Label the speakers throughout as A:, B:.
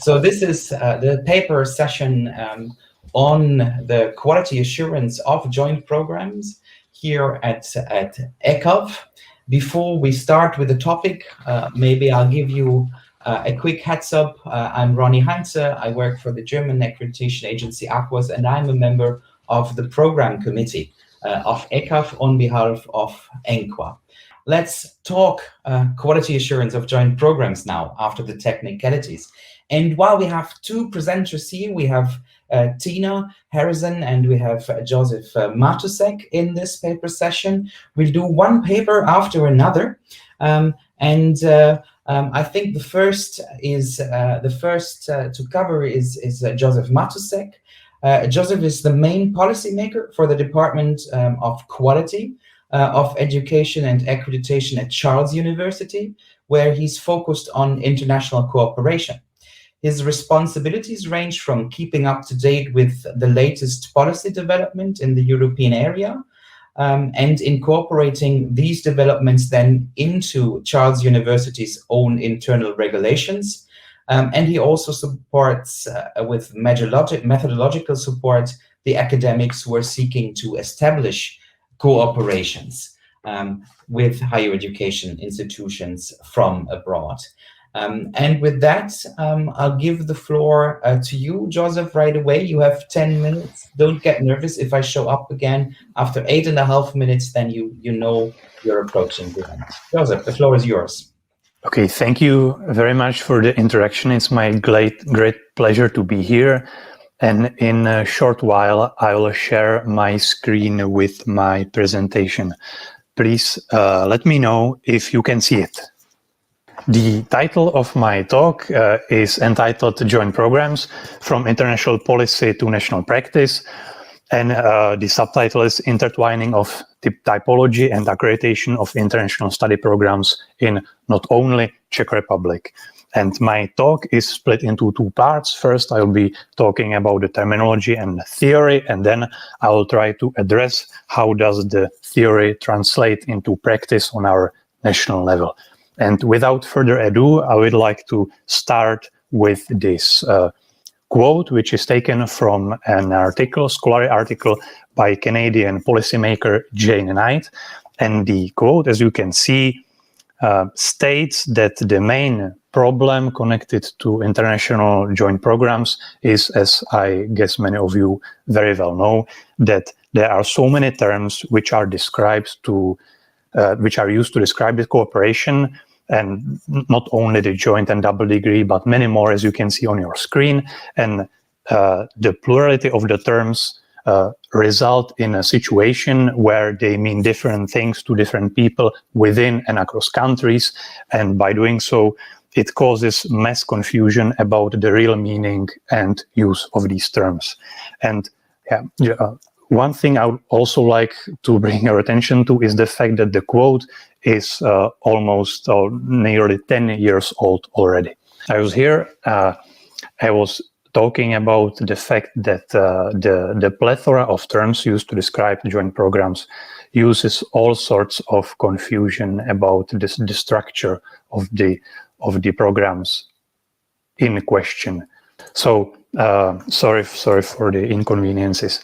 A: So this is the paper session on the quality assurance of joint programs here at EQAF. Before we start with the topic, maybe I'll give you a quick heads up. I'm Ronny Heintze. I work for the German accreditation agency AQUAS, and I'm a member of the program committee of EQAF on behalf of ENQA. Let's talk quality assurance of joint programs now after the technicalities. And while we have two presenters here, we have Tina Harrison and we have Josef Matoušek in this paper session. We'll do one paper after another. I think the first to cover is Josef Matoušek. Josef is the main policymaker for the Department of Quality of Education and Accreditation at Charles University, where he's focused on international cooperation. His responsibilities range from keeping up to date with the latest policy development in the European area and incorporating these developments then into Charles University's own internal regulations. And he also supports with methodological support the academics who are seeking to establish cooperations with higher education institutions from abroad. And with that, I'll give the floor to you, Josef, right away. You have 10 minutes. Don't get nervous if I show up again after 8.5 minutes, then you know you're approaching the end. Josef, the floor is yours.
B: Okay, thank you very much for the interaction. It's my great pleasure to be here. And in a short while, I will share my screen with my presentation. Please let me know if you can see it. The title of my talk is entitled Joint Programs from International Policy to National Practice. And the subtitle is Intertwining of Typology and Accreditation of International Study Programs in not only Czech Republic. And my talk is split into two parts. First, I will be talking about the terminology and the theory, and then I will try to address how does the theory translate into practice on our national level. And without further ado, I would like to start with this quote, which is taken from an article, scholarly article by Canadian policymaker Jane Knight. And the quote, as you can see, states that the main problem connected to international joint programs is, as I guess many of you very well know, that there are so many terms which are described which are used to describe the cooperation, and not only the joint and double degree, but many more, as you can see on your screen. And the plurality of the terms result in a situation where they mean different things to different people within and across countries. And by doing so, it causes mass confusion about the real meaning and use of these terms. And one thing I would also like to bring your attention to is the fact that the quote is almost nearly 10 years old already. I was here, I was talking about the fact that the plethora of terms used to describe joint programs uses all sorts of confusion about the structure of the programs in question. So sorry for the inconveniences.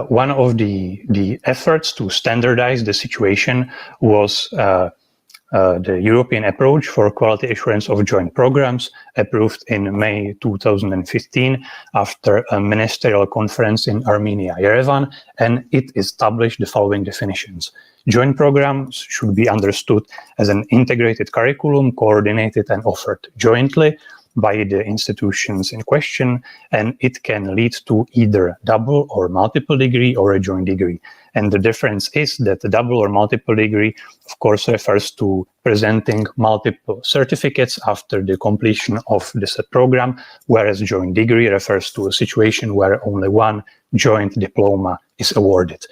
B: One of the efforts to standardize the situation was the European approach for quality assurance of joint programs, approved in May 2015 after a ministerial conference in Armenia, Yerevan, and it established the following definitions. Joint programs should be understood as an integrated curriculum coordinated and offered jointly by the institutions in question, and it can lead to either double or multiple degree or a joint degree. And the difference is that the double or multiple degree, of course, refers to presenting multiple certificates after the completion of this program, whereas joint degree refers to a situation where only one joint diploma is awarded.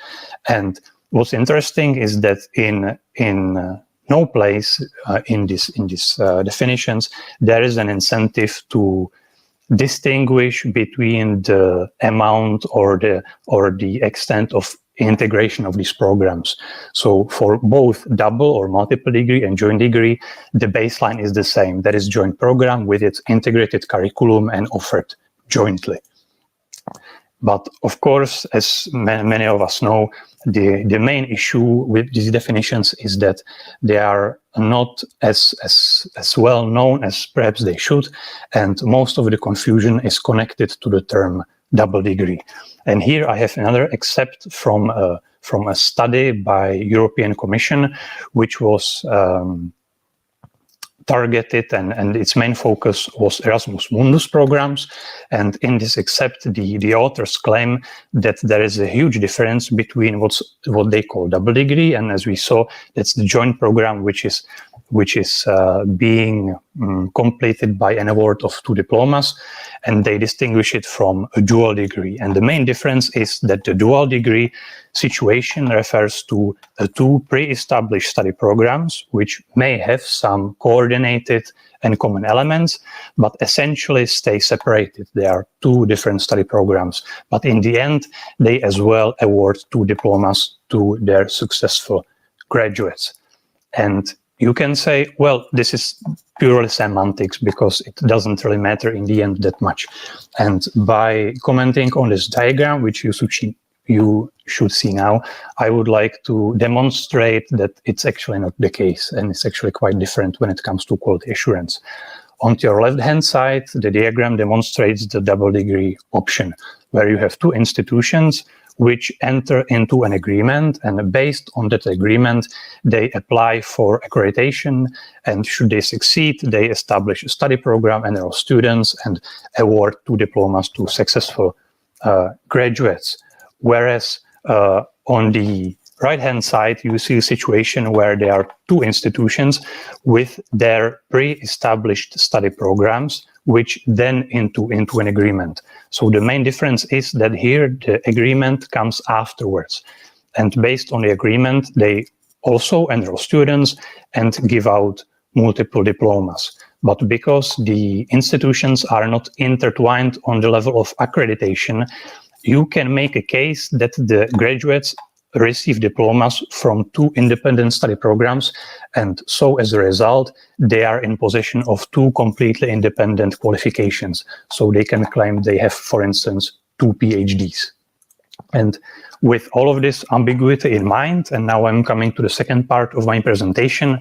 B: And what's interesting is that in no place in these definitions there is an incentive to distinguish between the amount or the extent of integration of these programs. So for both double or multiple degree and joint degree, the baseline is the same. That is joint program with its integrated curriculum and offered jointly. But of course, as many of us know, the main issue with these definitions is that they are not as well known as perhaps they should, and most of the confusion is connected to the term double degree. And here I have another excerpt from a study by European Commission, which was targeted, and its main focus was Erasmus Mundus programs. And in this except, the authors claim that there is a huge difference between what they call double degree, and as we saw, that's the joint program, which is being completed by an award of 2 diplomas, and they distinguish it from a dual degree. And the main difference is that the dual degree situation refers to 2 pre-established study programs, which may have some coordinated and common elements, but essentially stay separated. They are 2 different study programs, but in the end, they as well award 2 diplomas to their successful graduates. And you can say, well, this is purely semantics because it doesn't really matter in the end that much. And by commenting on this diagram, which you should see now, I would like to demonstrate that it's actually not the case, and it's actually quite different when it comes to quality assurance. On your left-hand side, the diagram demonstrates the double degree option, where you have 2 institutions which enter into an agreement, and based on that agreement, they apply for accreditation, and should they succeed, they establish a study program, enroll students, and award 2 diplomas to successful graduates. Whereas on the right-hand side, you see a situation where there are 2 institutions with their pre-established study programs, which then into an agreement. So the main difference is that here the agreement comes afterwards. And based on the agreement, they also enroll students and give out multiple diplomas. But because the institutions are not intertwined on the level of accreditation, you can make a case that the graduates receive diplomas from 2 independent study programs, and so as a result, they are in possession of 2 completely independent qualifications. So they can claim they have, for instance, 2 PhDs. And with all of this ambiguity in mind, and now I'm coming to the second part of my presentation,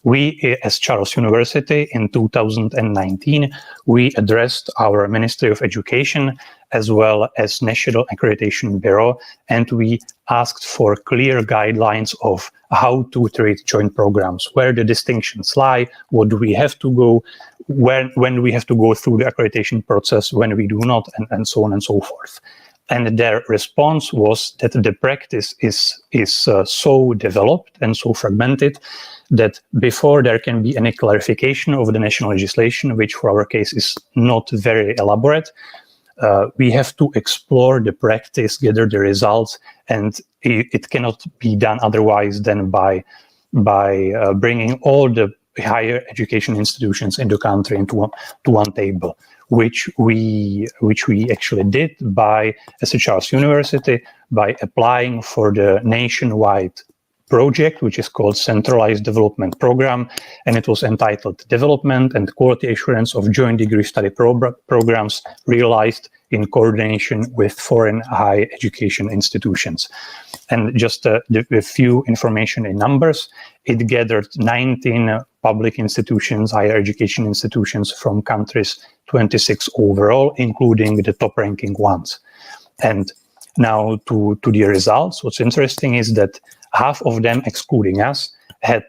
B: we, as Charles University, in 2019, we addressed our Ministry of Education as well as National Accreditation Bureau, and we asked for clear guidelines of how to treat joint programs, where the distinctions lie, what do we have to go, when we have to go through the accreditation process, when we do not, and so on and so forth. And their response was that the practice is so developed and so fragmented that before there can be any clarification of the national legislation, which for our case is not very elaborate, we have to explore the practice, gather the results, and it cannot be done otherwise than by bringing all the higher education institutions in the country into one table, which we actually did by, as a Charles University, by applying for the nationwide project, which is called Centralized Development Program, and it was entitled Development and Quality Assurance of Joint Degree Study Programs Realized in Coordination with Foreign Higher Education Institutions. And just a few information in numbers, it gathered 19 public institutions, higher education institutions from countries, 26 overall, including the top-ranking ones. And now to the results, what's interesting is that half of them, excluding us, had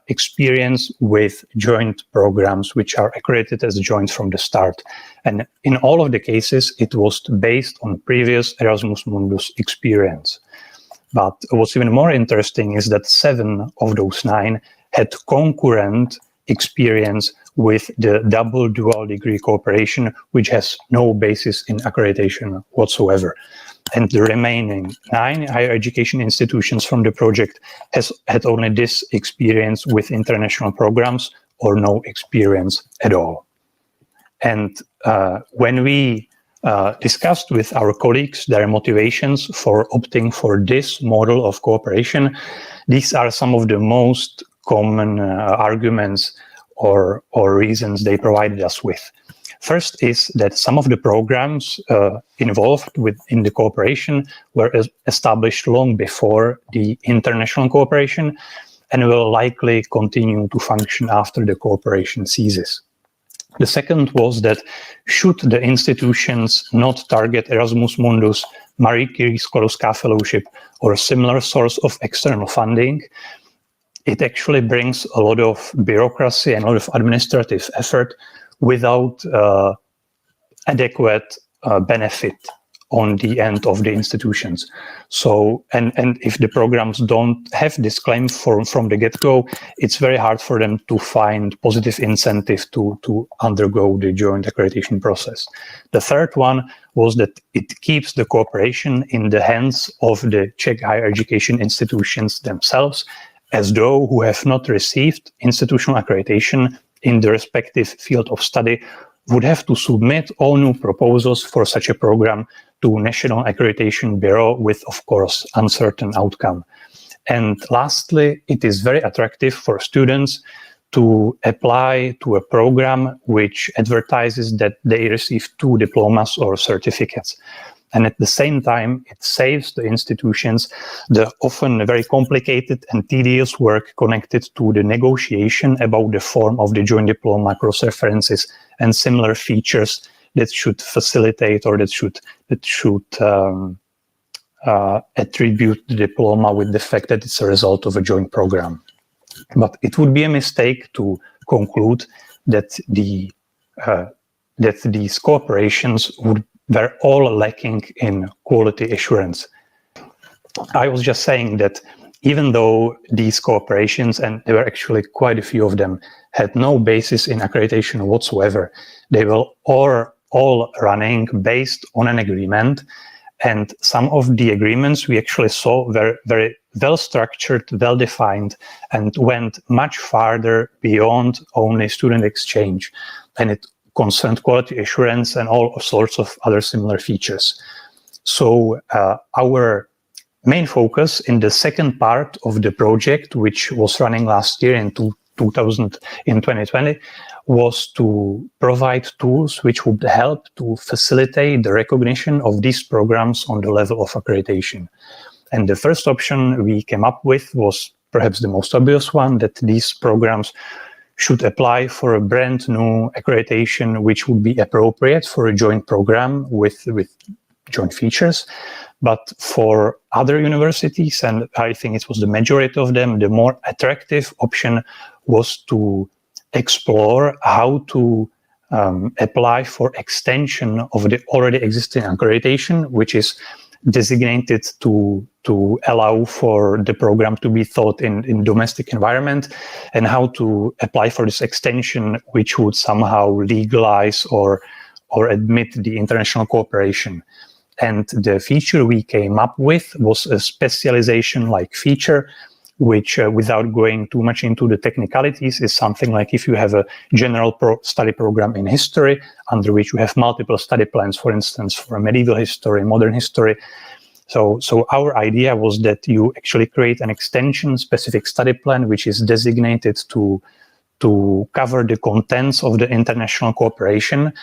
B: experience with joint programs which are accredited as joint from the start. And in all of the cases, it was based on previous Erasmus Mundus experience. But what's even more interesting is that 7 of those 9 had concurrent experience with the double dual degree cooperation, which has no basis in accreditation whatsoever. And the remaining 9 higher education institutions from the project had only this experience with international programs or no experience at all. And when we discussed with our colleagues their motivations for opting for this model of cooperation. These are some of the most common arguments or reasons they provided us with. First is that some of the programs involved in the cooperation were established long before the international cooperation and will likely continue to function after the cooperation ceases. The second was that should the institutions not target Erasmus Mundus, Marie Curie Sklodowska Fellowship, or a similar source of external funding, it actually brings a lot of bureaucracy and a lot of administrative effort without adequate benefit on the end of the institutions. So, and if the programs don't have this claim from the get-go, it's very hard for them to find positive incentive to undergo the joint accreditation process. The third one was that it keeps the cooperation in the hands of the Czech higher education institutions themselves, as though who have not received institutional accreditation in the respective field of study would have to submit all new proposals for such a program to National Accreditation Bureau with, of course, uncertain outcome. And lastly, it is very attractive for students to apply to a program which advertises that they receive 2 diplomas or certificates. And at the same time, it saves the institutions the often very complicated and tedious work connected to the negotiation about the form of the joint diploma, cross-references, and similar features that should facilitate or that should attribute the diploma with the fact that it's a result of a joint program. But it would be a mistake to conclude that these cooperations were all lacking in quality assurance. I was just saying that even though these cooperations, and there were actually quite a few of them, had no basis in accreditation whatsoever, they were all running based on an agreement. And some of the agreements we actually saw were very well structured, well defined, and went much farther beyond only student exchange. And it concerned quality assurance and all sorts of other similar features. So our main focus in the second part of the project, which was running last year in 2020, was to provide tools which would help to facilitate the recognition of these programs on the level of accreditation. And the first option we came up with was perhaps the most obvious one, that these programs should apply for a brand new accreditation which would be appropriate for a joint program with joint features. But for other universities, and I think it was the majority of them, the more attractive option was to explore how to apply for extension of the already existing accreditation, which is designated to allow for the program to be taught in domestic environment, and how to apply for this extension, which would somehow legalize or admit the international cooperation. And the feature we came up with was a specialization-like feature, which, without going too much into the technicalities, is something like if you have a general study program in history, under which you have multiple study plans, for instance, for medieval history, modern history. So our idea was that you actually create an extension-specific study plan, which is designated to cover the contents of the international cooperation.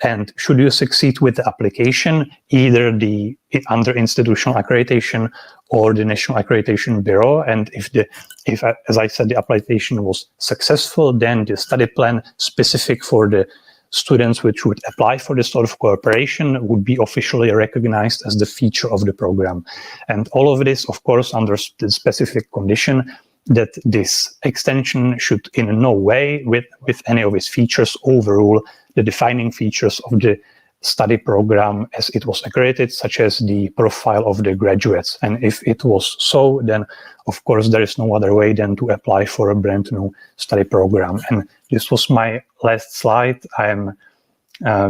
B: And should you succeed with the application, either the under institutional accreditation or the National Accreditation Bureau, and if as I said, the application was successful, then the study plan specific for the students which would apply for this sort of cooperation would be officially recognized as the feature of the program. And all of this, of course, under the specific condition that this extension should in no way, with any of its features, overrule the defining features of the study program as it was accredited, such as the profile of the graduates. And if it was so, then of course there is no other way than to apply for a brand new study program. And this was my last slide. I am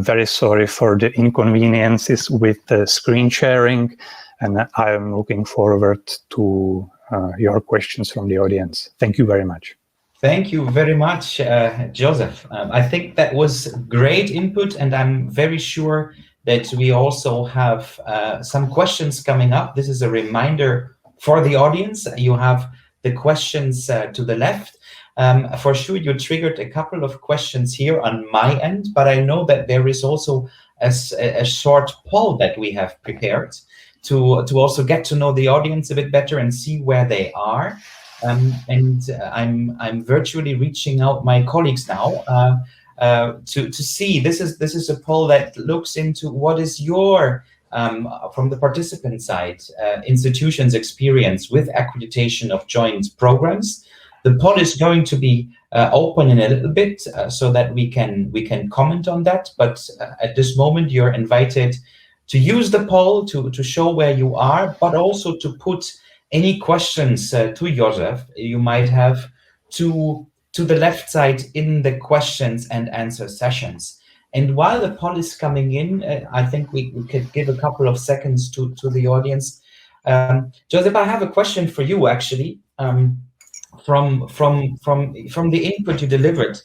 B: very sorry for the inconveniences with the screen sharing, and I am looking forward to your questions from the audience. Thank you very much.
A: Thank you very much, Josef. I think that was great input, and I'm very sure that we also have some questions coming up. This is a reminder for the audience. You have the questions to the left. For sure, you triggered a couple of questions here on my end, but I know that there is also a short poll that we have prepared to also get to know the audience a bit better and see where they are. I'm virtually reaching out my colleagues now to see. This is a poll that looks into what is your from the participant side institution's experience with accreditation of joint programs. The poll is going to be open in a little bit so that we can comment on that. But at this moment, you're invited to use the poll to show where you are, but also to put any questions to Josef you might have to the left side in the questions and answer sessions. And while the poll is coming in, I think we could give a couple of seconds to the audience. Josef, I have a question for you, actually, from the input you delivered.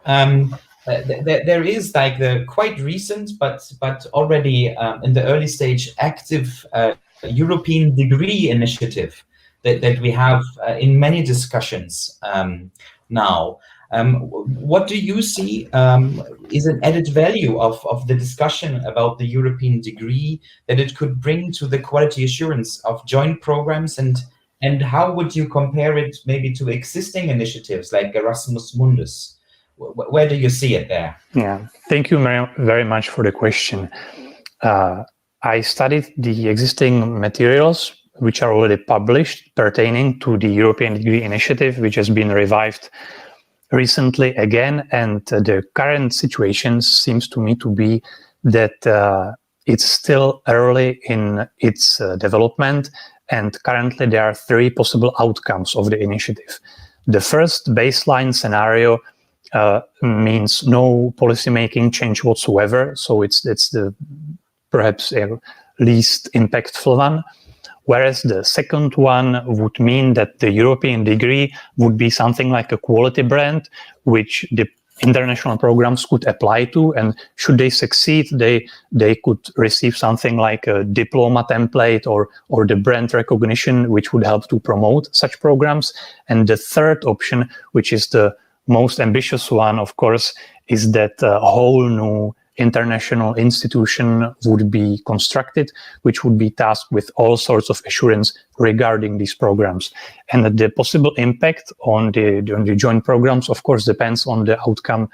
A: There is like the quite recent, but already in the early stage, active European degree initiative that we have in many discussions now. What do you see is an added value of the discussion about the European degree that it could bring to the quality assurance of joint programs, and how would you compare it maybe to existing initiatives like Erasmus Mundus? Where do you see it there?
B: Yeah, thank you very much for the question. I studied the existing materials which are already published pertaining to the European Degree Initiative, which has been revived recently again. And the current situation seems to me to be that it's still early in its development. And currently there are 3 possible outcomes of the initiative. The first baseline scenario means no policymaking change whatsoever. So it's the perhaps a least impactful one. Whereas the second one would mean that the European degree would be something like a quality brand, which the international programs could apply to, and should they succeed, they could receive something like a diploma template or the brand recognition, which would help to promote such programs. And the third option, which is the most ambitious one, of course, is that a whole new international institution would be constructed, which would be tasked with all sorts of assurance regarding these programs. And the possible impact on the joint programs, of course, depends on the outcome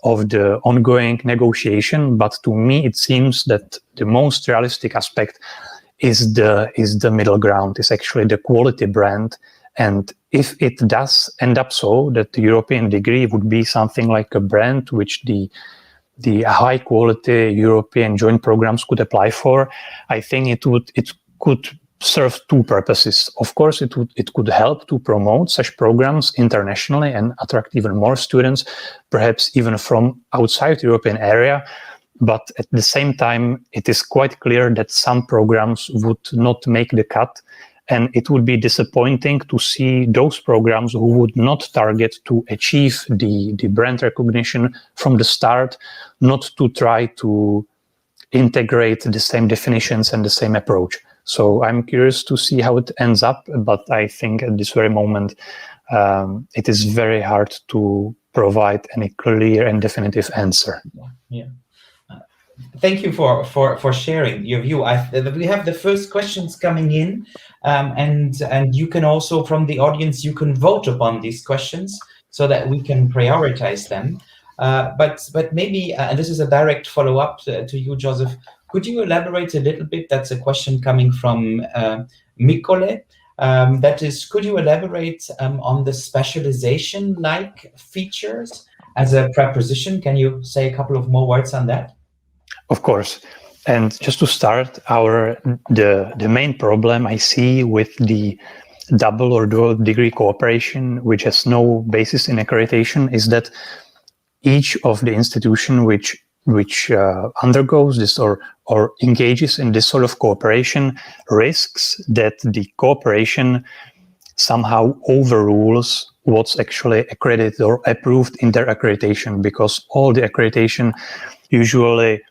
B: of the ongoing negotiation. But to me, it seems that the most realistic aspect is the middle ground, is actually the quality brand. And if it does end up so that the European degree would be something like a brand which the high quality European joint programs could apply for, I think it could serve 2 purposes. Of course, it could help to promote such programs internationally and attract even more students, perhaps even from outside the European area. But at the same time, it is quite clear that some programs would not make the cut. And it would be disappointing to see those programs who would not target to achieve the brand recognition from the start, not to try to integrate the same definitions and the same approach. So I'm curious to see how it ends up, but I think at this very moment, it is very hard to provide any clear and definitive answer.
A: Yeah. Thank you for sharing your view. We have the first questions coming in, and you can also, from the audience, you can vote upon these questions so that we can prioritize them. But maybe, and this is a direct follow-up to you, Josef, could you elaborate a little bit? That's a question coming from Mikole. That is, could you elaborate on the specialization-like features as a preposition? Can you say a couple of more words on that?
B: Of course. And just to start, the main problem I see with the double or dual degree cooperation, which has no basis in accreditation, is that each of the institution which undergoes this or engages in this sort of cooperation risks that the cooperation somehow overrules what's actually accredited or approved in their accreditation, because all the accreditation usually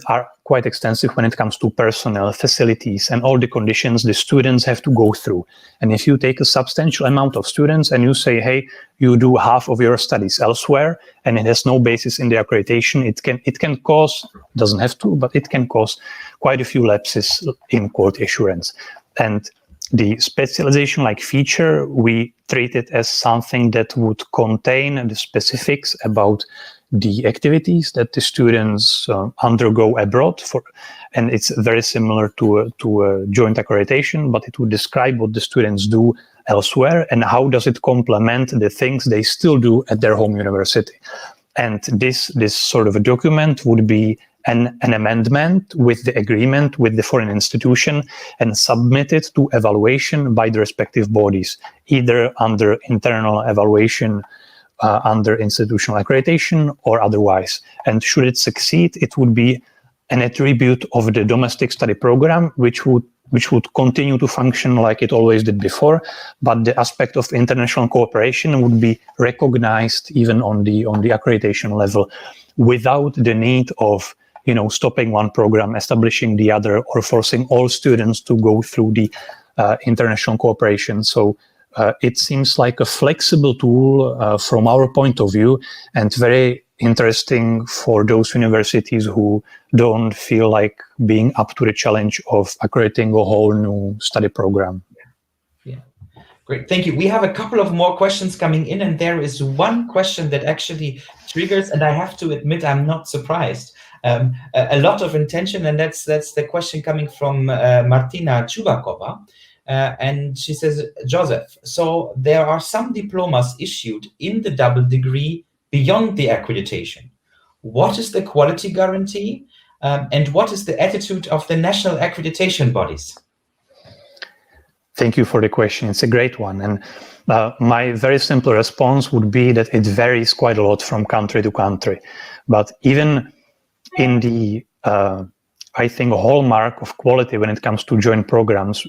B: are quite extensive when it comes to personnel, facilities, and all the conditions the students have to go through. And if you take a substantial amount of students and you say, hey, you do half of your studies elsewhere, and it has no basis in the accreditation, it can cause, doesn't have to, but it can cause quite a few lapses in quality assurance. And the specialization-like feature, we treat it as something that would contain the specifics about the activities that the students undergo abroad for, and it's very similar to a joint accreditation, but it would describe what the students do elsewhere and how does it complement the things they still do at their home university. And this sort of a document would be an amendment with the agreement with the foreign institution and submitted to evaluation by the respective bodies, either under internal evaluation, under institutional accreditation, or otherwise. And should it succeed, it would be an attribute of the domestic study program, which would continue to function like it always did before, but the aspect of international cooperation would be recognized even on the accreditation level, without the need of stopping one program, establishing the other, or forcing all students to go through the international cooperation. So it seems like a flexible tool from our point of view, and very interesting for those universities who don't feel like being up to the challenge of accrediting a whole new study program.
A: Yeah, great, thank you. We have a couple of more questions coming in, and there is one question that actually triggers, and I have to admit I'm not surprised, a lot of intention, and that's the question coming from Martina Chubakova. And she says, Josef, so there are some diplomas issued in the double degree beyond the accreditation. What is the quality guarantee, and what is the attitude of the national accreditation bodies?
B: Thank you for the question. It's a great one. And my very simple response would be that it varies quite a lot from country to country. But even in the I think a hallmark of quality when it comes to joint programs,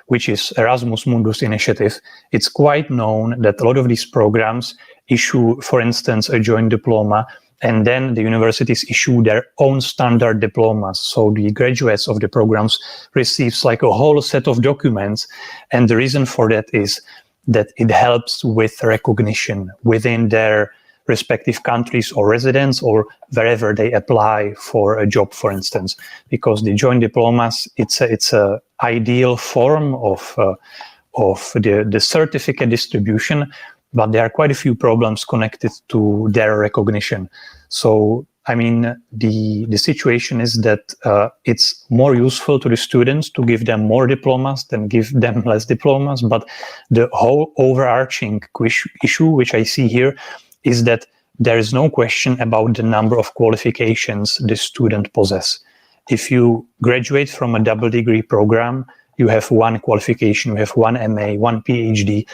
B: which is Erasmus Mundus initiative, it's quite known that a lot of these programs issue, for instance, a joint diploma, and then the universities issue their own standard diplomas. So the graduates of the programs receives like a whole set of documents. And the reason for that is that it helps with recognition within their respective countries or residence, or wherever they apply for a job, for instance, because the joint diplomas, it's a ideal form of the certificate distribution, but there are quite a few problems connected to their recognition. So, I mean, the situation is that it's more useful to the students to give them more diplomas than give them less diplomas, but the whole overarching issue, which I see here, is that there is no question about the number of qualifications the student possess. If you graduate from a double degree program, you have one qualification, you have one MA, one PhD,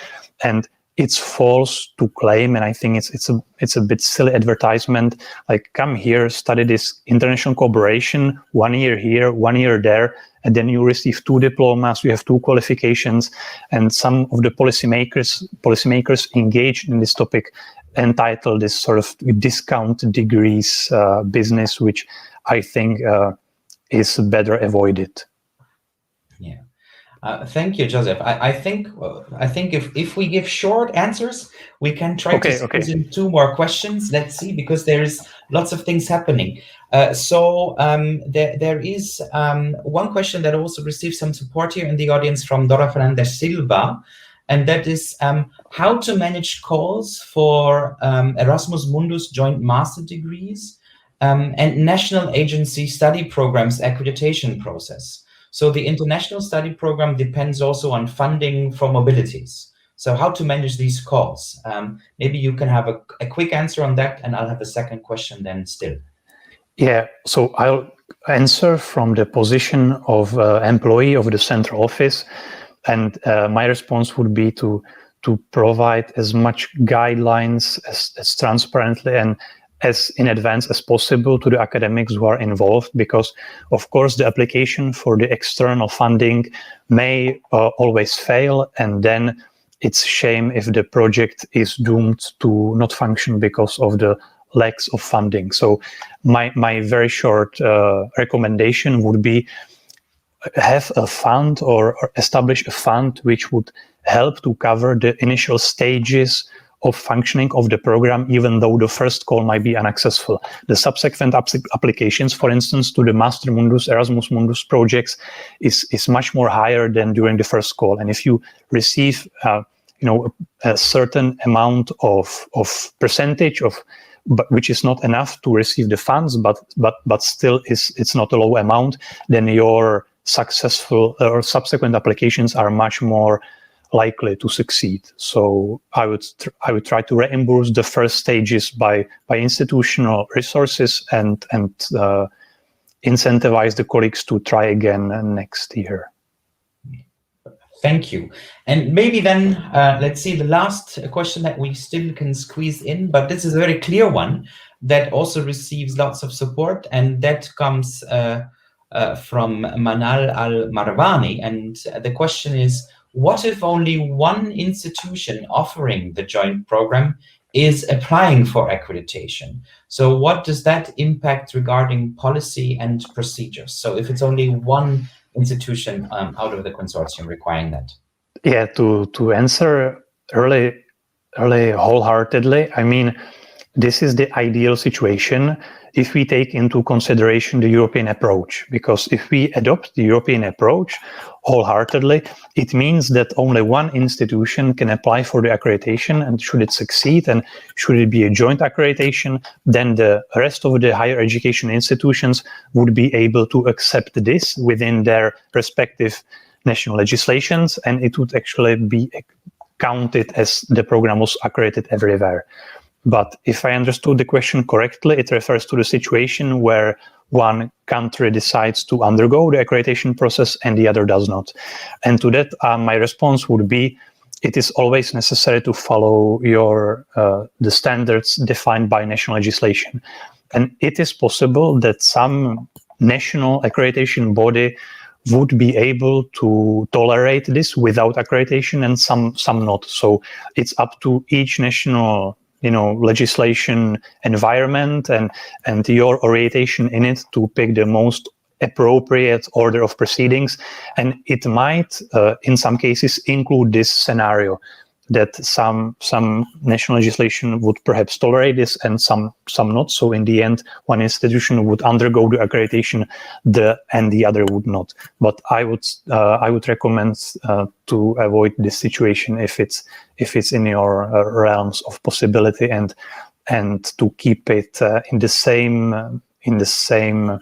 B: and it's false to claim, and I think it's a bit silly advertisement, like come here, study this international cooperation, 1 year here, 1 year there, and then you receive 2 diplomas, you have 2 qualifications, and some of the policymakers engaged in this topic entitled this sort of discount degrees business, which I think is better avoided.
A: Yeah. Thank you, Josef. I think if we give short answers, we can try to squeeze in 2 more questions. Let's see, because there is lots of things happening. So there is one question that also received some support here in the audience from Dora Fernandez Silva, and that is how to manage calls for Erasmus Mundus joint master degrees and national agency study programs accreditation process. So the international study program depends also on funding for mobilities. So how to manage these calls? Maybe you can have a quick answer on that, and I'll have a second question then still.
B: Yeah, so I'll answer from the position of employee of the central office. And my response would be to provide as much guidelines as transparently and as in advance as possible to the academics who are involved, because of course the application for the external funding may always fail, and then it's a shame if the project is doomed to not function because of the lacks of funding. So my very short recommendation would be have a fund or establish a fund which would help to cover the initial stages of functioning of the program, even though the first call might be unsuccessful. The subsequent applications, for instance, to the Master Mundus, Erasmus Mundus projects is much more higher than during the first call. And if you receive a certain amount of percentage but which is not enough to receive the funds, but still it's not a low amount, then your successful or subsequent applications are much more likely to succeed. So I would try to reimburse the first stages by institutional resources and incentivize the colleagues to try again next year.
A: Thank you. And maybe then let's see the last question that we still can squeeze in, but this is a very clear one that also receives lots of support, and that comes from Manal Al-Marwani. And the question is, what if only one institution offering the joint program is applying for accreditation? So what does that impact regarding policy and procedures? So if it's only one institution out of the consortium requiring that?
B: Yeah, to answer really wholeheartedly, I mean, this is the ideal situation if we take into consideration the European approach, because if we adopt the European approach wholeheartedly, it means that only one institution can apply for the accreditation, and should it succeed and should it be a joint accreditation, then the rest of the higher education institutions would be able to accept this within their respective national legislations, and it would actually be counted as the program was accredited everywhere. But if I understood the question correctly, it refers to the situation where one country decides to undergo the accreditation process and the other does not. And to that, my response would be, it is always necessary to follow the standards defined by national legislation. And it is possible that some national accreditation body would be able to tolerate this without accreditation and some not. So it's up to each national legislation environment and your orientation in it to pick the most appropriate order of proceedings. And it might, in some cases, include this scenario that some national legislation would perhaps tolerate this and some not. So in the end, one institution would undergo the accreditation, and the other would not. But I would recommend to avoid this situation if it's in your realms of possibility, and to keep it in the same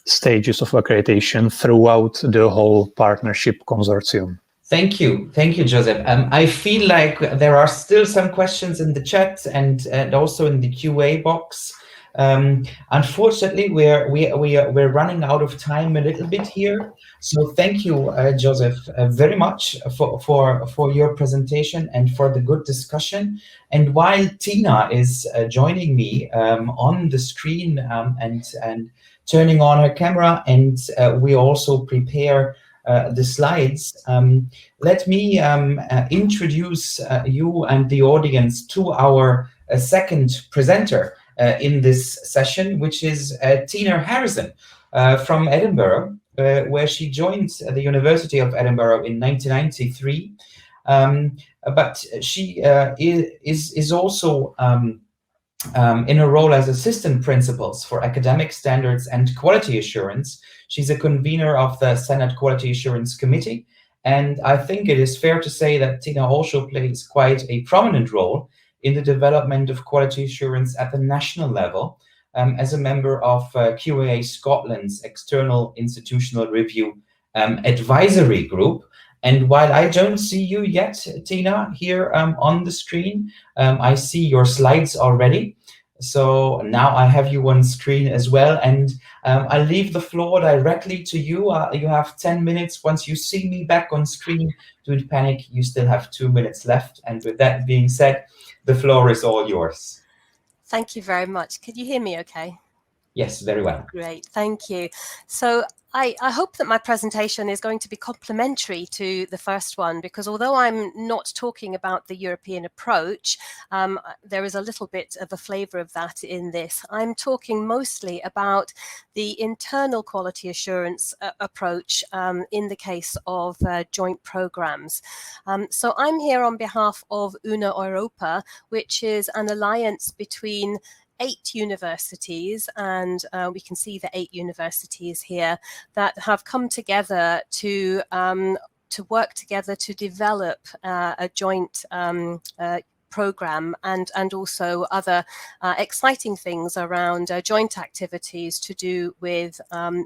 B: stages of accreditation throughout the whole partnership consortium.
A: Thank you, Josef. I feel like there are still some questions in the chat and also in the QA box. Unfortunately, we're running out of time a little bit here. So thank you, Josef, very much for your presentation and for the good discussion. And while Tina is joining me on the screen and turning on her camera, and we also prepare the slides, let me introduce you and the audience to our second presenter in this session, which is Tina Harrison from Edinburgh, where she joined the University of Edinburgh in 1993. But she is also in a role as assistant principals for academic standards and quality assurance. She's a convener of the Senate Quality Assurance Committee. And I think it is fair to say that Tina also plays quite a prominent role in the development of quality assurance at the national level as a member of QAA Scotland's External Institutional Review Advisory Group. And while I don't see you yet, Tina, here on the screen, I see your slides already. So now I have you on screen as well. And I'll leave the floor directly to you. You have 10 minutes. Once you see me back on screen, don't panic. You still have 2 minutes left. And with that being said, the floor is all yours.
C: Thank you very much. Could you hear me okay?
A: Yes, very well.
C: Great, thank you. So I hope that my presentation is going to be complementary to the first one, because although I'm not talking about the European approach, there is a little bit of a flavour of that in this. I'm talking mostly about the internal quality assurance approach in the case of joint programmes. So I'm here on behalf of Una Europa, which is an alliance between 8 universities, and we can see the 8 universities here that have come together to work together to develop a joint program and also other exciting things around joint activities to do with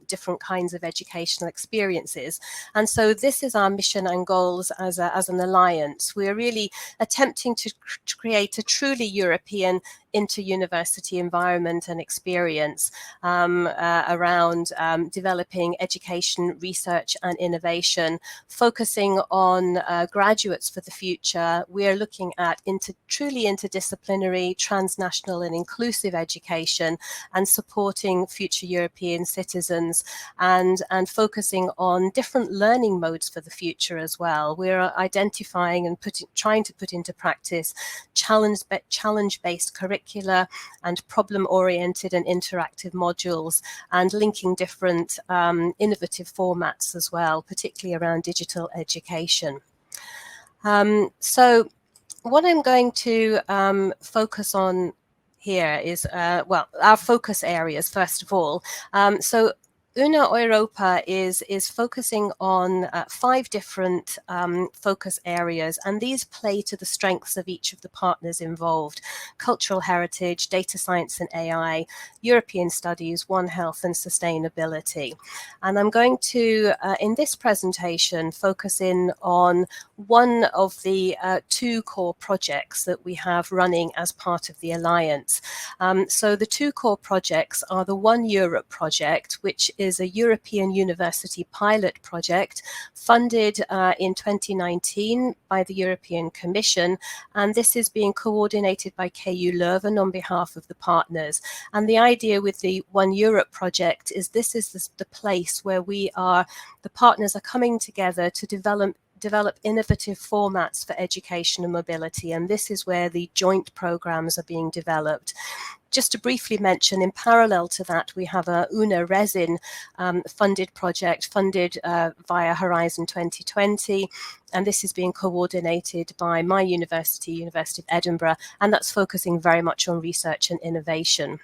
C: different kinds of educational experiences. And so this is our mission and goals as an alliance. We're really attempting to create a truly European inter-university environment and experience around developing education, research and innovation, focusing on graduates for the future. We're looking at truly interdisciplinary, transnational and inclusive education, and supporting future European citizens, and focusing on different learning modes for the future as well. We're identifying and trying to put into practice challenge-based curricula and problem-oriented and interactive modules, and linking different innovative formats as well, particularly around digital education. So what I'm going to focus on here is, well, our focus areas, first of all. So Una Europa is focusing on 5 different focus areas, and these play to the strengths of each of the partners involved: cultural heritage, data science and AI, European studies, One Health and sustainability. And I'm going to, in this presentation, focus in on one of the 2 core projects that we have running as part of the Alliance. So the 2 core projects are the One Europe project, which is a European university pilot project funded in 2019 by the European Commission, and this is being coordinated by KU Leuven on behalf of the partners. And the idea with the One Europe project is this is the place where the partners are coming together to develop innovative formats for education and mobility, and this is where the joint programs are being developed. Just to briefly mention, in parallel to that, we have a Una Resin funded project, funded via Horizon 2020, and this is being coordinated by my university, University of Edinburgh, and that's focusing very much on research and innovation.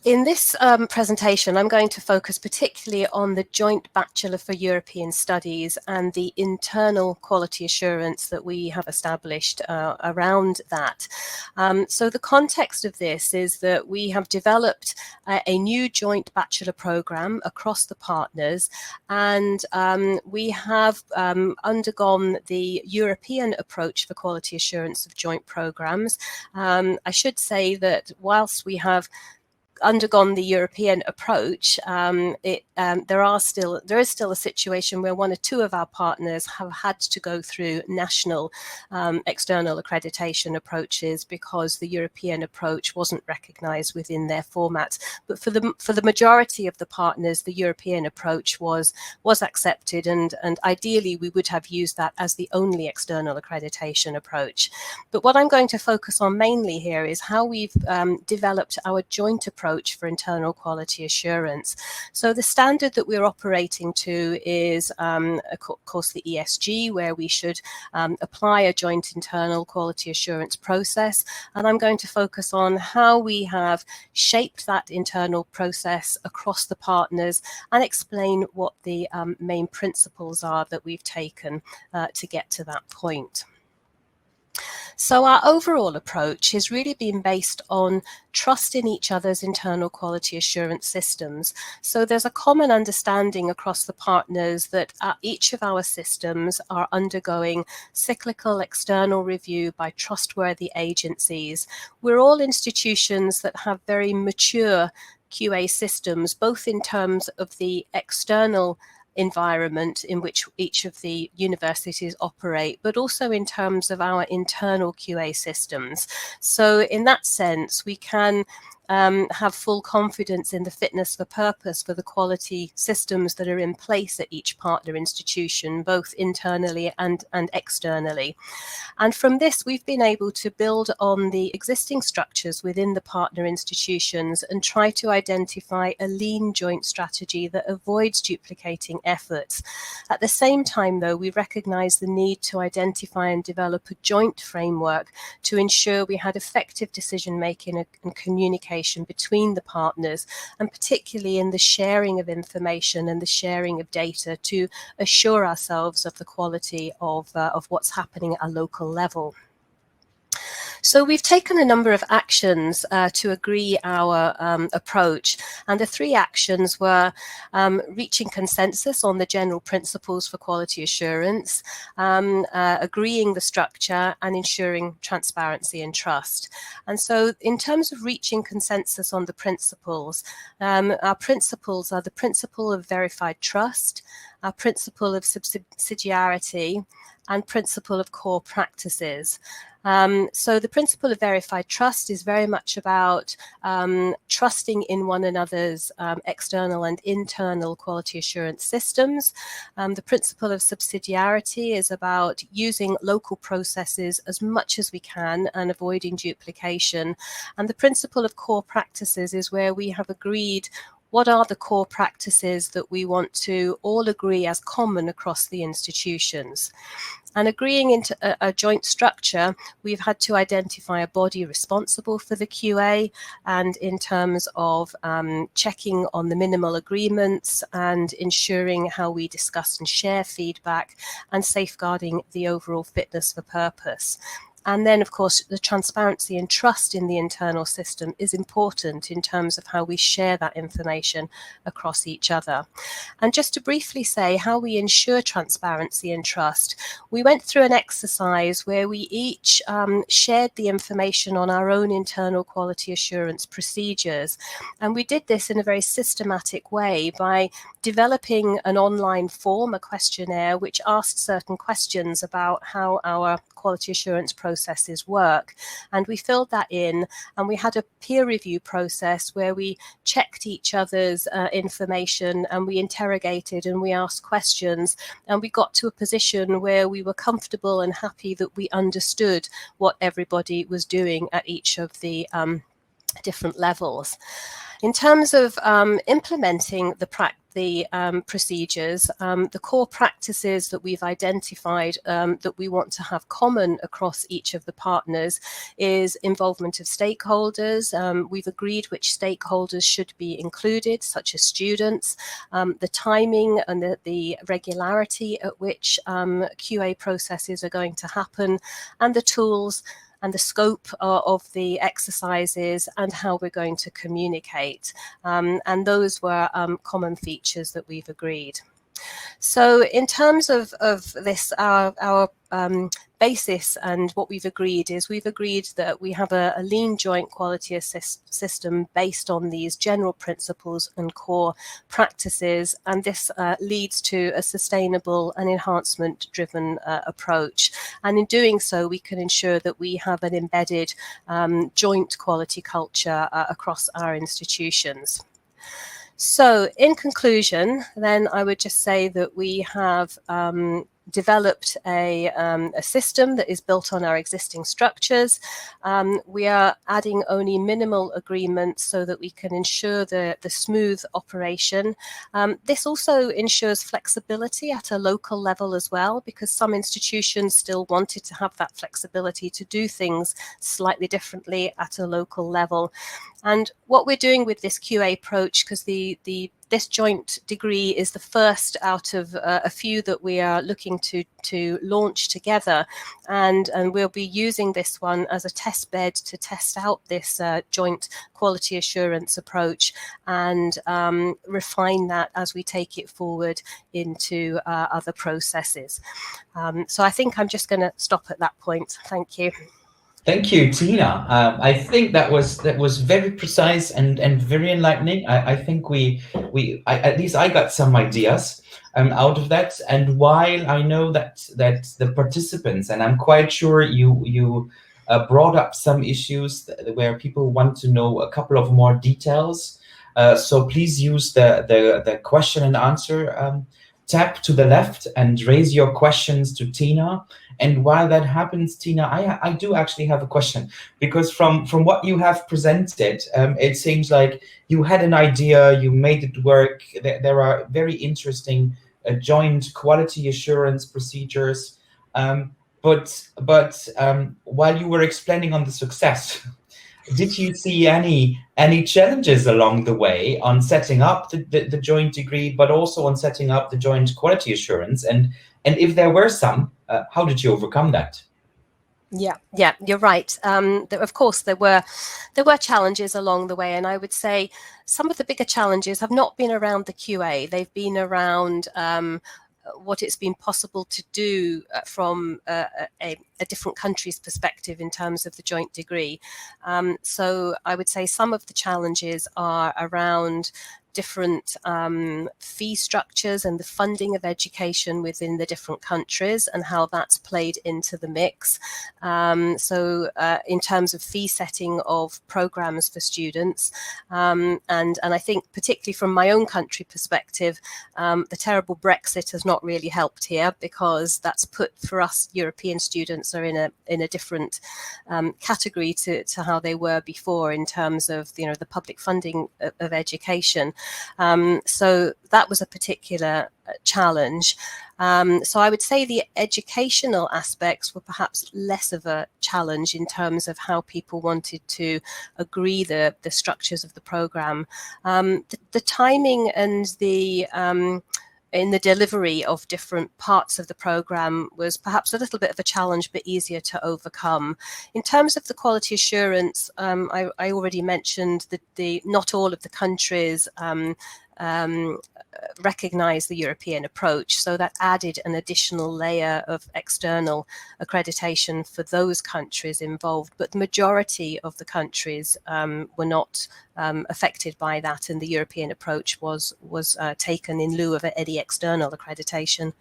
C: In this presentation, I'm going to focus particularly on the Joint Bachelor for European Studies and the internal quality assurance that we have established around that. So the context of this is that we have developed a new joint bachelor program across the partners, and we have undergone the European approach for quality assurance of joint programs. I should say that whilst we have undergone the European approach, there is still a situation where 1 or 2 of our partners have had to go through national external accreditation approaches because the European approach wasn't recognised within their format. But for the majority of the partners, the European approach was accepted, and ideally we would have used that as the only external accreditation approach. But what I'm going to focus on mainly here is how we've developed our joint approach for internal quality assurance. So the standard that we're operating to is, of course, the ESG, where we should apply a joint internal quality assurance process. And I'm going to focus on how we have shaped that internal process across the partners and explain what the main principles are that we've taken to get to that point. So our overall approach has really been based on trust in each other's internal quality assurance systems. So there's a common understanding across the partners that each of our systems are undergoing cyclical external review by trustworthy agencies. We're all institutions that have very mature QA systems, both in terms of the external environment in which each of the universities operate, but also in terms of our internal QA systems. So in that sense, we can have full confidence in the fitness for purpose for the quality systems that are in place at each partner institution, both internally and externally. And from this, we've been able to build on the existing structures within the partner institutions and try to identify a lean joint strategy that avoids duplicating efforts. At the same time, though, we recognise the need to identify and develop a joint framework to ensure we had effective decision-making and communication between the partners, and particularly in the sharing of information and the sharing of data to assure ourselves of the quality of what's happening at a local level. So we've taken a number of actions to agree our approach, and the three actions were reaching consensus on the general principles for quality assurance, agreeing the structure, and ensuring transparency and trust. And so in terms of reaching consensus on the principles, our principles are the principle of verified trust, our principle of subsidiarity, and principle of core practices. So the principle of verified trust is very much about trusting in one another's external and internal quality assurance systems. The principle of subsidiarity is about using local processes as much as we can and avoiding duplication. And the principle of core practices is where we have agreed what are the core practices that we want to all agree as common across the institutions. And agreeing into a joint structure, we've had to identify a body responsible for the QA, and in terms of checking on the minimal agreements and ensuring how we discuss and share feedback and safeguarding the overall fitness for purpose. And then, of course, the transparency and trust in the internal system is important in terms of how we share that information across each other. And just to briefly say how we ensure transparency and trust, we went through an exercise where we each shared the information on our own internal quality assurance procedures. And we did this in a very systematic way by developing an online form, a questionnaire, which asked certain questions about how our quality assurance processes work. And we filled that in, and we had a peer review process where we checked each other's information, and we interrogated and we asked questions, and we got to a position where we were comfortable and happy that we understood what everybody was doing at each of the different levels. In terms of implementing the procedures, the core practices that we've identified that we want to have common across each of the partners is involvement of stakeholders. We've agreed which stakeholders should be included, such as students, the timing and the regularity at which QA processes are going to happen, and the tools and the scope of the exercises and how we're going to communicate. And those were common features that we've agreed. So in terms of this, our basis and what we've agreed is we've agreed that we have a lean joint quality system based on these general principles and core practices, and this leads to a sustainable and enhancement-driven approach. And in doing so, we can ensure that we have an embedded joint quality culture across our institutions. So in conclusion, then I would just say that we have developed a system that is built on our existing structures. We are adding only minimal agreements so that we can ensure the smooth operation. This also ensures flexibility at a local level as well, because some institutions still wanted to have that flexibility to do things slightly differently at a local level. And what we're doing with this QA approach, because this joint degree is the first out of a few that we are looking to launch together, and we'll be using this one as a test bed to test out this joint quality assurance approach and refine that as we take it forward into other processes. So I think I'm just going to stop at that point. Thank you.
A: Thank you, Tina. I think that was very precise and very enlightening. I think at least I got some ideas out of that. And while I know that the participants, and I'm quite sure you brought up some issues where people want to know a couple of more details. So please use the question and answer tab to the left and raise your questions to Tina. And while that happens, Tina, I do actually have a question, because from what you have presented, it seems like you had an idea, you made it work. There are very interesting joint quality assurance procedures. But while you were explaining on the success, did you see any challenges along the way on setting up the joint degree, but also on setting up the joint quality assurance? And if there were some, how did you overcome that?
C: Yeah, you're right. Of course, there were challenges along the way, and I would say some of the bigger challenges have not been around the QA. They've been around what it's been possible to do from a different country's perspective in terms of the joint degree. So I would say some of the challenges are around different fee structures and the funding of education within the different countries and how that's played into the mix. So in terms of fee setting of programs for students, and I think particularly from my own country perspective, the terrible Brexit has not really helped here, because that's put, for us European students are in a different category to how they were before in terms of the public funding of education. So that was a particular challenge. So I would say the educational aspects were perhaps less of a challenge in terms of how people wanted to agree the structures of the program. The timing and in the delivery of different parts of the program was perhaps a little bit of a challenge, but easier to overcome. In terms of the quality assurance, I already mentioned that not all of the countries recognize the European approach, so that added an additional layer of external accreditation for those countries involved, but the majority of the countries were not affected by that, and the European approach was taken in lieu of any external accreditation.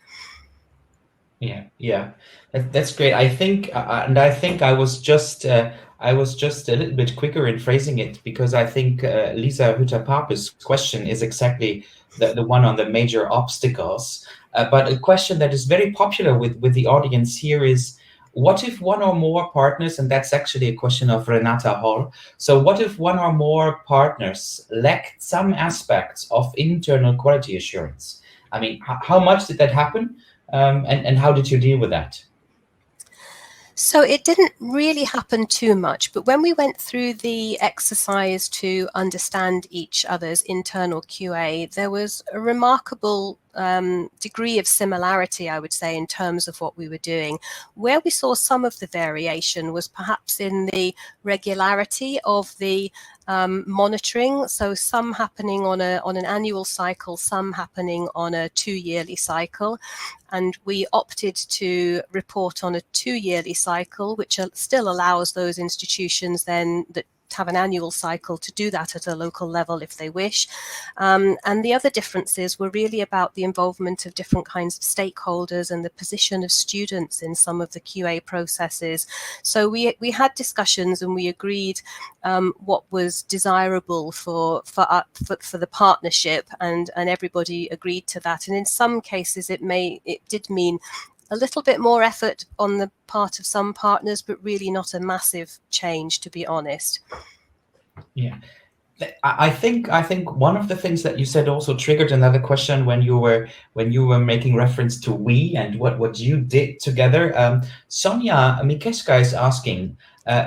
A: Yeah, that's great. I think, and I think I was just a little bit quicker in phrasing it, because I think Lisa Hütter-Pape's question is exactly the one on the major obstacles. But a question that is very popular with the audience here is, what if one or more partners, and that's actually a question of Renata Hall, so what if one or more partners lacked some aspects of internal quality assurance? I mean, how much did that happen? And how did you deal with that?
C: So it didn't really happen too much, but when we went through the exercise to understand each other's internal QA, there was a remarkable degree of similarity, I would say, in terms of what we were doing. Where we saw some of the variation was perhaps in the regularity of the monitoring. So some happening on an annual cycle, some happening on a 2-yearly cycle. And we opted to report on a 2-yearly cycle, which still allows those institutions then that have an annual cycle to do that at a local level if they wish. And the other differences were really about the involvement of different kinds of stakeholders and the position of students in some of the QA processes. So we had discussions and we agreed what was desirable for the partnership, and everybody agreed to that. And in some cases it did mean a little bit more effort on the part of some partners, but really not a massive change, to be honest.
A: Yeah, I think one of the things that you said also triggered another question when you were making reference to we and what you did together. Sonia Mikeska is asking,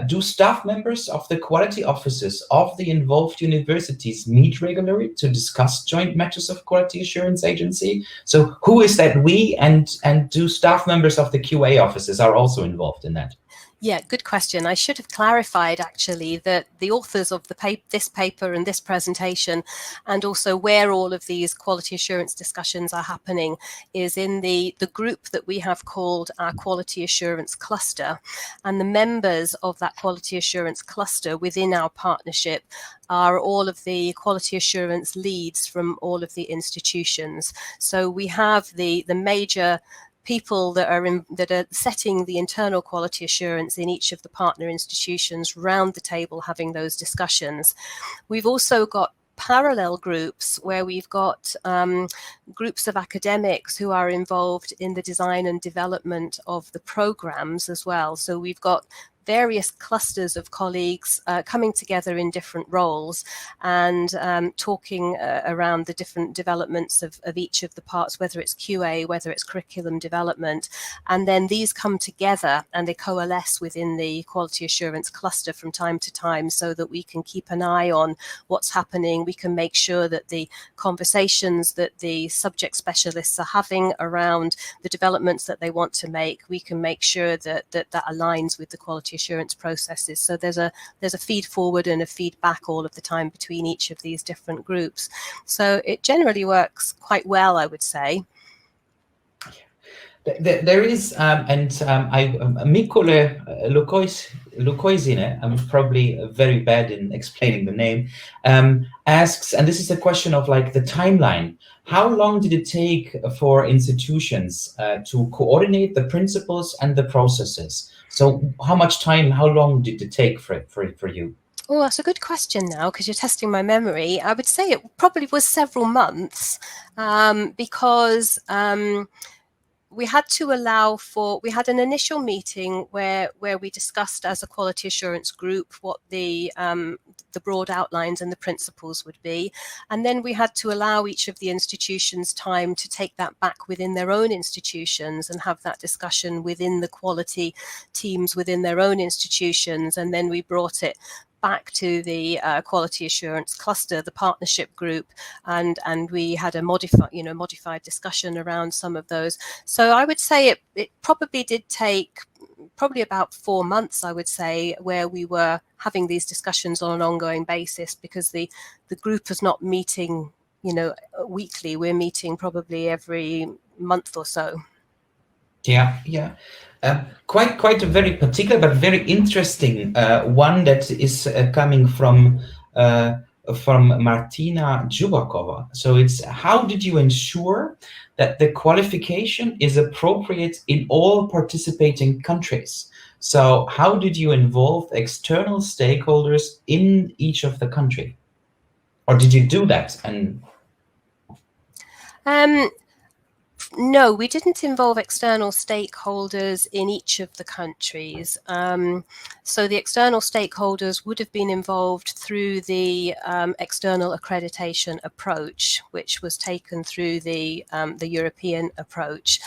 A: do staff members of the quality offices of the involved universities meet regularly to discuss joint matters of quality assurance agency? So who is that we, and do staff members of the QA offices are also involved in that?
C: Yeah, good question. I should have clarified actually that the authors of this paper and this presentation, and also where all of these quality assurance discussions are happening, is in the group that we have called our quality assurance cluster. And the members of that quality assurance cluster within our partnership are all of the quality assurance leads from all of the institutions. So we have the major people that are setting the internal quality assurance in each of the partner institutions round the table having those discussions. We've also got parallel groups where we've got groups of academics who are involved in the design and development of the programs as well. So we've got various clusters of colleagues coming together in different roles and talking around the different developments of each of the parts, whether it's QA, whether it's curriculum development. And then these come together and they coalesce within the quality assurance cluster from time to time so that we can keep an eye on what's happening. We can make sure that the conversations that the subject specialists are having around the developments that they want to make, we can make sure that that aligns with the quality assurance processes. So there's a feed forward and a feedback all of the time between each of these different groups. So it generally works quite well, I would say.
A: There is, Mikole Lukoisine, I'm probably very bad in explaining the name, asks, and this is a question of like the timeline. How long did it take for institutions to coordinate the principles and the processes? So how much time, how long did it take for you?
C: Oh, that's a good question now, because you're testing my memory. I would say it probably was several months because we had to allow for, we had an initial meeting where we discussed as a quality assurance group what the broad outlines and the principles would be. And then we had to allow each of the institutions time to take that back within their own institutions and have that discussion within the quality teams within their own institutions. And then we brought it back to the quality assurance cluster, the partnership group, and we had a modified discussion around some of those. So I would say it probably did take probably about 4 months, I would say, where we were having these discussions on an ongoing basis, because the group is not meeting, weekly. We're meeting probably every month or so.
A: Yeah. Quite a very particular but very interesting one that is coming from Martina Jubakova. So it's, how did you ensure that the qualification is appropriate in all participating countries? So how did you involve external stakeholders in each of the country? Or did you do that? And
C: no, we didn't involve external stakeholders in each of the countries. So the external stakeholders would have been involved through the external accreditation approach, which was taken through the European approach.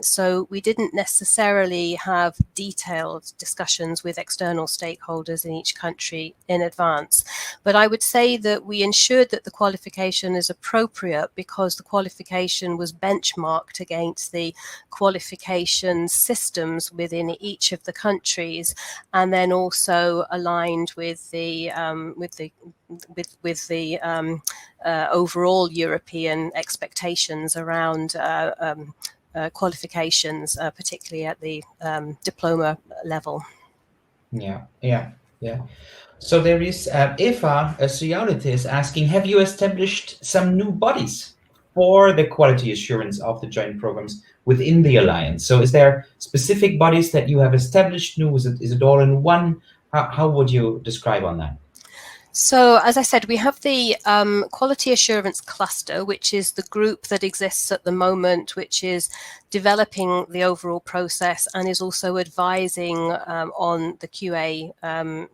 C: So we didn't necessarily have detailed discussions with external stakeholders in each country in advance. But I would say that we ensured that the qualification is appropriate because the qualification was benchmarked against the qualification systems within each of the countries, and then also aligned with the overall European expectations around qualifications, particularly at the diploma level.
A: Yeah. So there is Eva Sialitis asking, have you established some new bodies for the quality assurance of the joint programs within the Alliance? So is there specific bodies that you have established new? Is it all in one? How would you describe on that?
C: So, as I said, we have the quality assurance cluster, which is the group that exists at the moment, which is developing the overall process and is also advising on the QA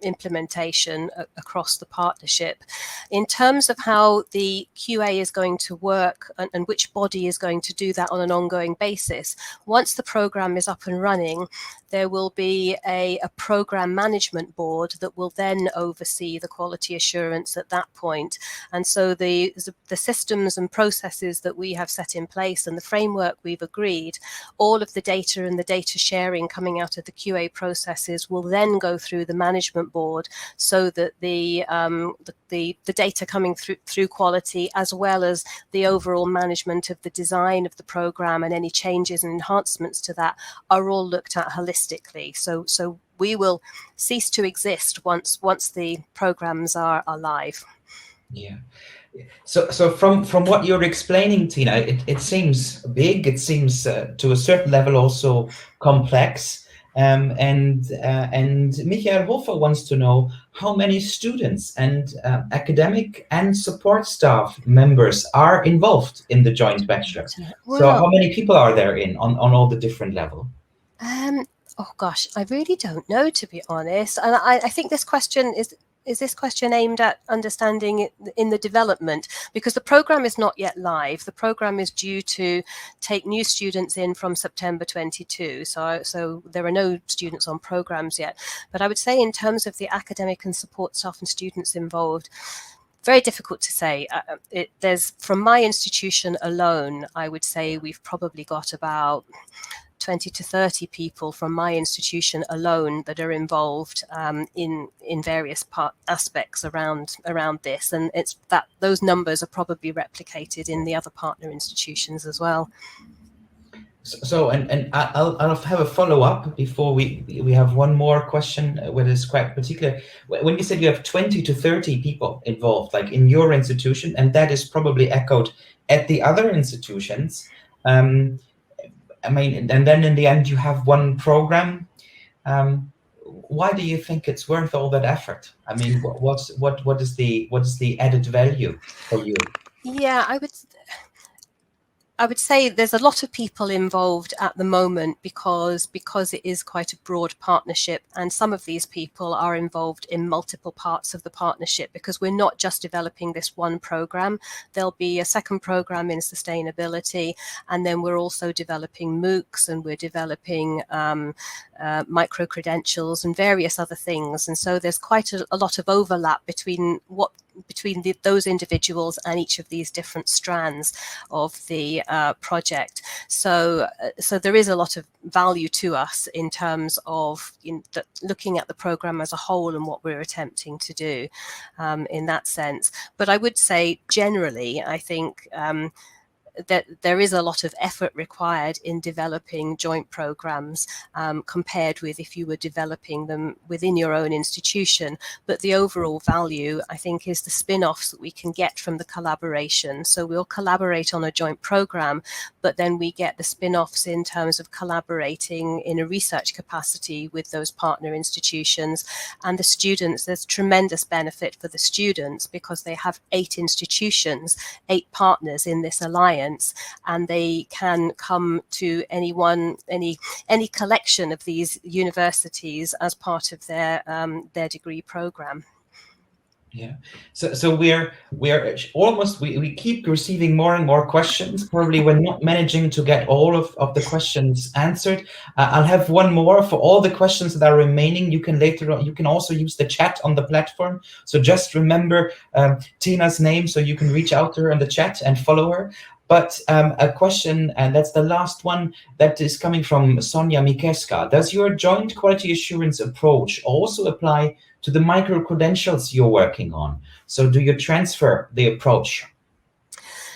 C: implementation across the partnership. In terms of how the QA is going to work and which body is going to do that on an ongoing basis, once the program is up and running, there will be a program management board that will then oversee the quality assurance at that point. And so the systems and processes that we have set in place and the framework we've agreed, all of the data and the data sharing coming out of the QA processes will then go through the management board, so that the data coming through quality, as well as the overall management of the design of the program and any changes and enhancements to that, are all looked at holistically. So we will cease to exist once the programs are live.
A: Yeah. So from what you're explaining, Tina, it seems big. It seems to a certain level also complex. And Michael Hofer wants to know how many students and academic and support staff members are involved in the joint bachelor.
C: Well,
A: so how many people are there on all the different levels?
C: Oh gosh, I really don't know, to be honest. And I think this question is this question aimed at understanding it in the development, because the program is not yet live. The program is due to take new students in from September 22. So there are no students on programs yet. But I would say in terms of the academic and support staff and students involved, very difficult to say. There's, from my institution alone, I would say we've probably got about 20 to 30 people from my institution alone that are involved in various aspects around this, and it's that those numbers are probably replicated in the other partner institutions as well.
A: So and I'll have a follow-up before we have one more question, which is quite particular. When you said you have 20 to 30 people involved, like in your institution, and that is probably echoed at the other institutions. I mean, and then in the end you have one program. Why do you think it's worth all that effort? I mean, what is the added value for you?
C: Yeah, I would say there's a lot of people involved at the moment because it is quite a broad partnership, and some of these people are involved in multiple parts of the partnership, because we're not just developing this one program. There'll be a second program in sustainability, and then we're also developing MOOCs, and we're developing micro-credentials and various other things. And so there's quite a lot of overlap between those individuals and each of these different strands of the project. So there is a lot of value to us in terms of looking at the program as a whole and what we're attempting to do in that sense. But I would say generally, I think that there is a lot of effort required in developing joint programs compared with if you were developing them within your own institution. But the overall value, I think, is the spin-offs that we can get from the collaboration. So we'll collaborate on a joint program, but then we get the spin-offs in terms of collaborating in a research capacity with those partner institutions. And the students, there's tremendous benefit for the students because they have 8 institutions, 8 partners in this alliance, and they can come to any collection of these universities as part of their degree program.
A: Yeah, so we're almost, we keep receiving more and more questions. Probably we're not managing to get all of the questions answered. I'll have one more for all the questions that are remaining. You can later on, you can also use the chat on the platform. So just remember Tina's name so you can reach out to her in the chat and follow her. But a question, and that's the last one, that is coming from Sonia Mikeska. Does your joint quality assurance approach also apply to the micro-credentials you're working on? So do you transfer the approach?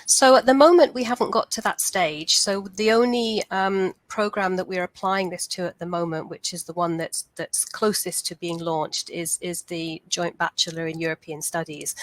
C: So at the moment, we haven't got to that stage. So the only program that we're applying this to at the moment, which is the one that's closest to being launched, is the Joint Bachelor in European Studies.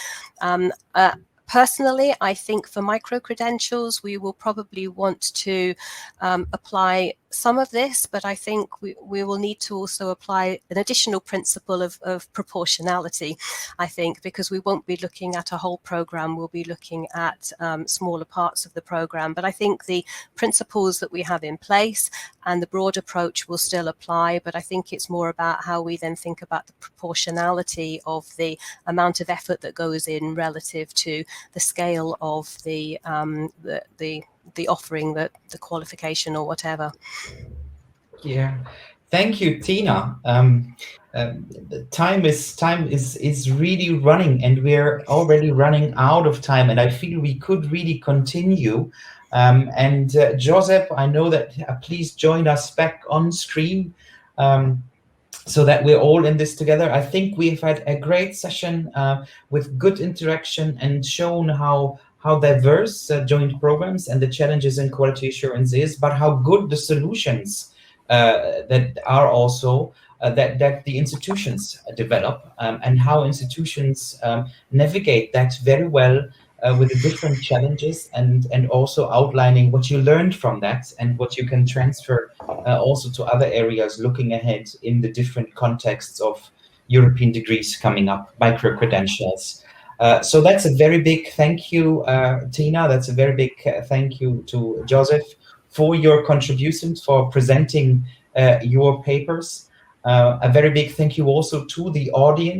C: Personally, I think for micro-credentials, we will probably want to apply some of this, but I think we will need to also apply an additional principle of proportionality, I think, because we won't be looking at a whole program, we'll be looking at smaller parts of the program. But I think the principles that we have in place and the broad approach will still apply, but I think it's more about how we then think about the proportionality of the amount of effort that goes in relative to the scale of the offering, the qualification or whatever.
A: Yeah, thank you, Tina. The time is really running, and we're already running out of time, and I feel we could really continue. And Josef, I know that please join us back on stream so that we're all in this together. I think we've had a great session with good interaction and shown how diverse joint programs and the challenges in quality assurance is, but how good the solutions that are also that the institutions develop, and how institutions navigate that very well with the different challenges and also outlining what you learned from that and what you can transfer also to other areas looking ahead in the different contexts of European degrees coming up, micro-credentials. So that's a very big thank you, Tina. That's a very big thank you to Josef for your contributions, for presenting your papers. A very big thank you also to the audience.